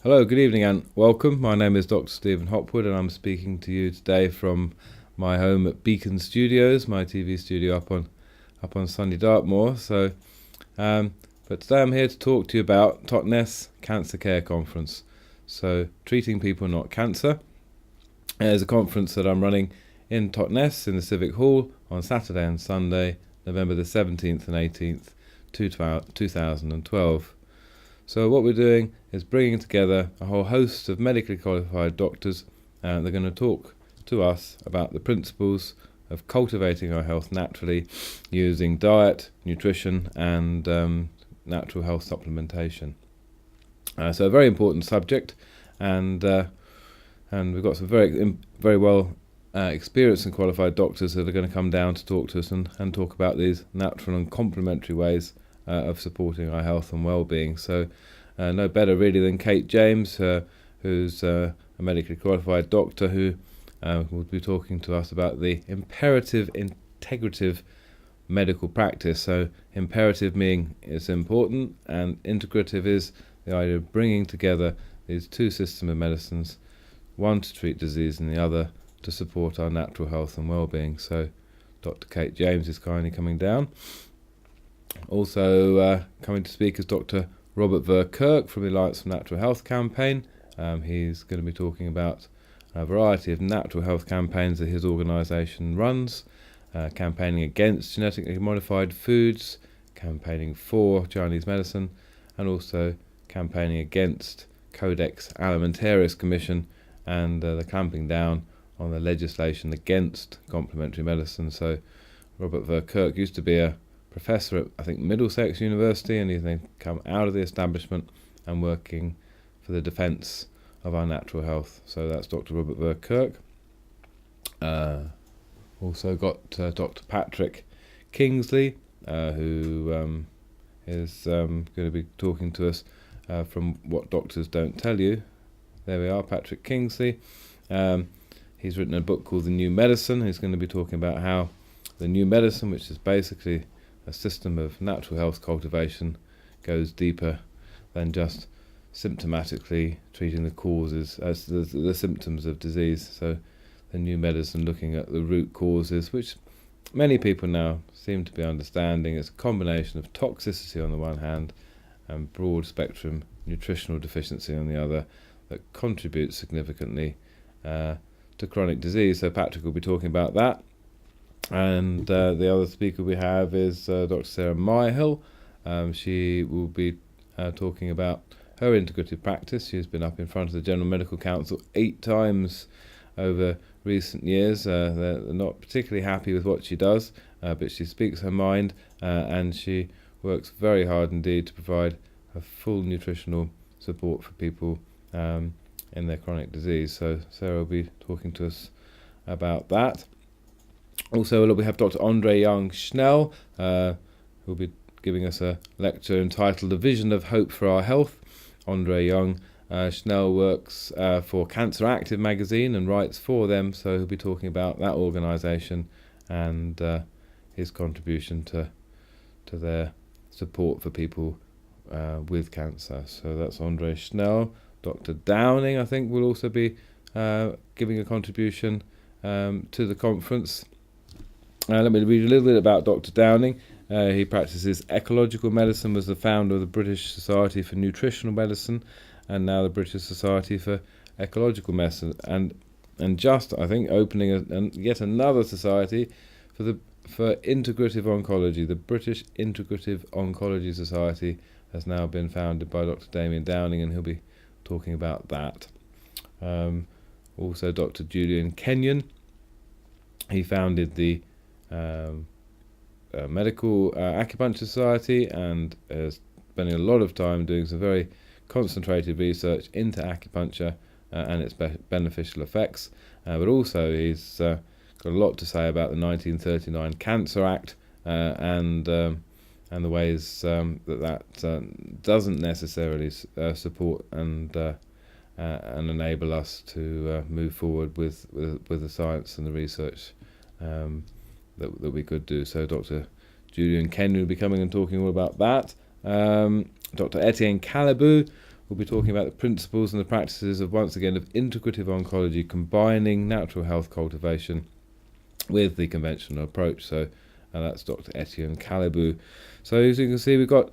Hello, good evening and welcome. My name is Dr. Stephen Hopwood and I'm speaking to you today from my home at Beacon Studios, my TV studio up on sunny Dartmoor. But today I'm here to talk to you about Totnes Cancer Care Conference. So, Treating People Not Cancer. There's a conference that I'm running in Totnes in the Civic Hall on Saturday and Sunday, November the 17th and 18th, 2012. So what we're doing is bringing together a whole host of medically qualified doctors, and they're going to talk to us about the principles of cultivating our health naturally using diet, nutrition and natural health supplementation. So a very important subject, and we've got some very well experienced and qualified doctors that are going to come down to talk to us and talk about these natural and complementary ways of supporting our health and well-being. So no better really than Kate James, who's a medically qualified doctor who will be talking to us about the imperative integrative medical practice. So imperative meaning it's important, and integrative is the idea of bringing together these two systems of medicines, one to treat disease and the other to support our natural health and well-being. So Dr. Kate James is kindly coming down. Also coming to speak is Dr. Robert Verkerk from the Alliance for Natural Health campaign. He's going to be talking about a variety of natural health campaigns that his organisation runs, campaigning against genetically modified foods, campaigning for Chinese medicine, and also campaigning against Codex Alimentarius Commission and the clamping down on the legislation against complementary medicine. So Robert Verkerk used to be a professor at, I think, Middlesex University, and he's then come out of the establishment and working for the defence of our natural health. So that's Dr. Robert Verkerk. Also got Dr. Patrick Kingsley, who is going to be talking to us from What Doctors Don't Tell You. There we are, Patrick Kingsley. He's written a book called The New Medicine. He's going to be talking about how the new medicine, which is basically a system of natural health cultivation, goes deeper than just symptomatically treating the causes as the symptoms of disease. So the new medicine looking at the root causes, which many people now seem to be understanding. It's a combination of toxicity on the one hand and broad spectrum nutritional deficiency on the other that contributes significantly to chronic disease. So Patrick will be talking about that. And the other speaker we have is Dr. Sarah Myhill. She will be talking about her integrative practice. She's been up in front of the General Medical Council 8 times over recent years. They're not particularly happy with what she does, but she speaks her mind and she works very hard indeed to provide a full nutritional support for people in their chronic disease. So Sarah will be talking to us about that. Also, we have Dr. Andre Young-Schnell, who will be giving us a lecture entitled The Vision of Hope for Our Health. Andre Young-Schnell works for Cancer Active magazine and writes for them, so he'll be talking about that organisation and his contribution to their support for people with cancer. So that's Andre Schnell. Dr. Downing, I think, will also be giving a contribution to the conference. Let me read a little bit about Dr. Downing. He practices ecological medicine, was the founder of the British Society for Nutritional Medicine and now the British Society for Ecological Medicine, and just, I think, opening yet another society for integrative oncology. The British Integrative Oncology Society has now been founded by Dr. Damien Downing, and he'll be talking about that. Also Dr. Julian Kenyon. He founded the Medical Acupuncture Society and is spending a lot of time doing some very concentrated research into acupuncture and its beneficial effects. But also he's got a lot to say about the 1939 Cancer Act and the ways that doesn't necessarily support and enable us to move forward with the science and the research that we could do. So Dr. Julian Kenyon will be coming and talking all about that. Dr. Etienne Calabou we'll be talking about the principles and the practices of, once again, of integrative oncology, combining natural health cultivation with the conventional approach. So that's Dr. Etienne Calibou. So as you can see, we've got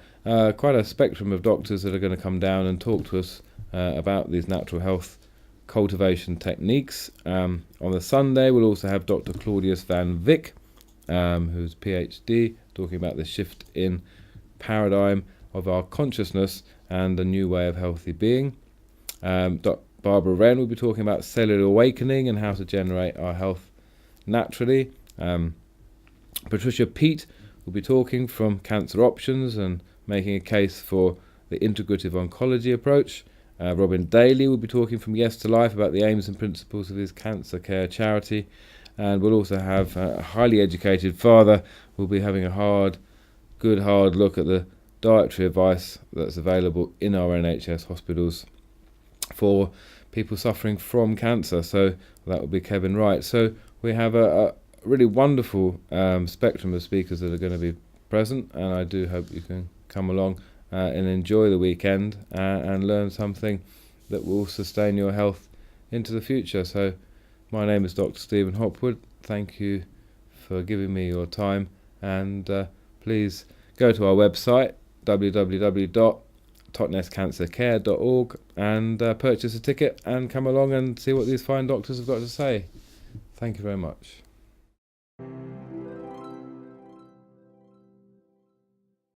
quite a spectrum of doctors that are going to come down and talk to us about these natural health cultivation techniques. On the Sunday, we'll also have Dr. Claudius van Wyk, who's PhD, talking about the shift in paradigm of our consciousness and a new way of healthy being. Dr. Barbara Wren will be talking about cellular awakening and how to generate our health naturally. Patricia Peat will be talking from Cancer Options and making a case for the integrative oncology approach. Robin Daly will be talking from Yes to Life about the aims and principles of his cancer care charity. And we'll also have a highly educated father who will be having a good hard look at the dietary advice that's available in our NHS hospitals for people suffering from cancer. So that will be Kevin Wright. So we have a really wonderful spectrum of speakers that are going to be present, and I do hope you can come along and enjoy the weekend and learn something that will sustain your health into the future. So my name is Dr. Stephen Hopwood. Thank you for giving me your time, and please go to our website www.totnescancercare.org and purchase a ticket and come along and see what these fine doctors have got to say. Thank you very much.